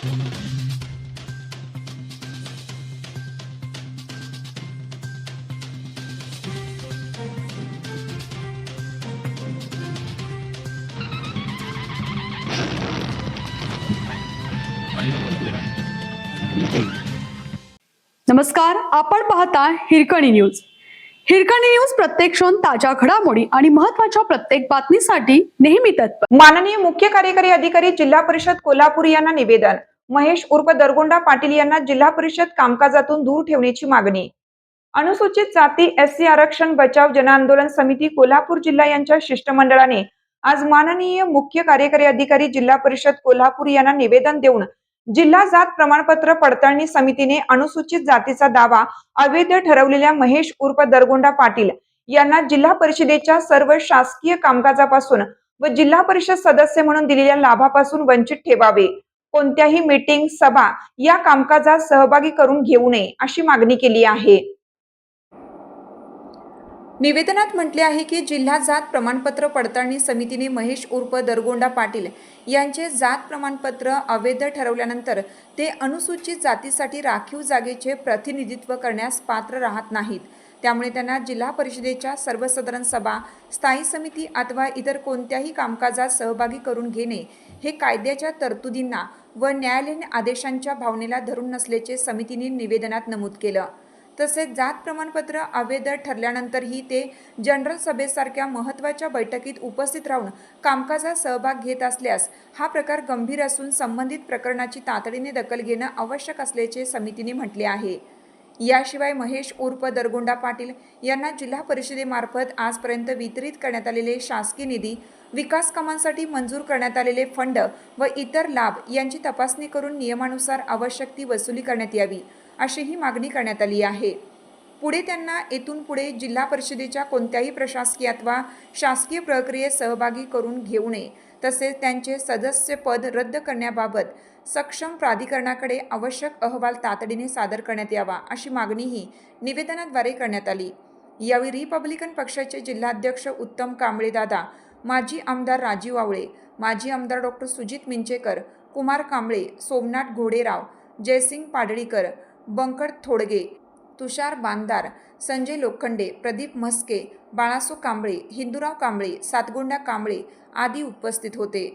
नमस्कार, आपण पाहता हिरकणी न्यूज। हिरकणी न्यूज प्रत्येक क्षण ताज्या घडामोडी आणि महत्त्वाच्या प्रत्येक बातमीसाठी नेहमी तत्पर। माननीय मुख्य कार्यकारी अधिकारी जिल्हा परिषद कोल्हापूर यांना निवेदन। महेश उर्फ दरगोंडा पाटील यांना जिल्हा परिषद कामकाजातून दूर ठेवण्याची मागणी। अनुसूचित जाती एससी आरक्षण बचाव जनआंदोलन समिती कोल्हापूर जिल्हा यांच्या शिष्टमंडळाने आज माननीय मुख्य कार्यकारी अधिकारी जिल्हा परिषद कोल्हापूर यांना निवेदन देऊन जिल्हा जात प्रमाणपत्र पडताळणी समितीने अनुसूचित जातीचा दावा अवैध ठरवलेल्या महेश उर्फ दरगोंडा पाटील यांना जिल्हा परिषदेच्या सर्व शासकीय कामकाजापासून व जिल्हा परिषद सदस्य म्हणून दिलेल्या लाभापासून वंचित ठेवावे। कोणत्याही मीटिंग सभा या कामकाजात सहभागी करून घेऊ नये अशी मागणी केली आहे। निवेदनात म्हटले आहे की जिल्हा जात प्रमाणपत्र पडताळणी समितीने महेश उर्फ दरगोंडा पाटील यांचे जात प्रमाणपत्र अवैध ठरवल्यानंतर ते अनुसूचित जातीसाठी राखीव जागेचे प्रतिनिधित्व करण्यास पात्र राहत नाहीत। त्यामुळे त्यांना जिल्हा परिषदेच्या सर्वसाधारण सभा, स्थायी समिती अथवा इतर कोणत्याही कामकाजात सहभागी करून घेणे हे कायद्याच्या तरतुदींना व न्यायालयीन आदेशांच्या भावनेला धरून नसल्याचे समितीने निवेदनात नमूद केलं। तसेच जात प्रमाणपत्र अवैध ठरल्यानंतरही ते जनरल सभेसारख्या महत्त्वाच्या बैठकीत उपस्थित राहून कामकाजात सहभाग घेत असल्यास हा प्रकार गंभीर असून संबंधित प्रकरणाची तातडीने दखल घेणं आवश्यक असल्याचे समितीने म्हटले आहे। याशिवाय महेश उर्फ दरगोंडा पाटील यांना जिल्हा परिषदेमार्फत आजपर्यंत वितरित करण्यात आलेले शासकीय निधी, विकास कामांसाठी मंजूर करण्यात आलेले फंड व इतर लाभ यांची तपासणी करून नियमानुसार आवश्यक ती वसुली करण्यात यावी अशीही मागणी करण्यात आली आहे। पुढे त्यांना येथून पुढे जिल्हा परिषदेच्या कोणत्याही प्रशासकीय अथवा शासकीय प्रक्रियेत सहभागी करून घेऊ नये, तसेच त्यांचे सदस्यपद रद्द करण्याबाबत सक्षम प्राधिकरणाकडे आवश्यक अहवाल तातडीने सादर करण्यात यावा अशी मागणीही निवेदनाद्वारे करण्यात आली। यावेळी रिपब्लिकन पक्षाचे जिल्हाध्यक्ष उत्तम कांबळे दादा, माजी आमदार राजीव आवळे, माजी आमदार डॉक्टर सुजित मिंचेकर, कुमार कांबळे, सोमनाथ घोडेराव, जयसिंग पाडळीकर, बंकट थोडगे, तुषार बांदार, संजय लोखंडे, प्रदीप म्हस्के, बाळासो कांबळे, हिंदूराव कांबळे, सातगोंडा कांबळे आदी उपस्थित होते।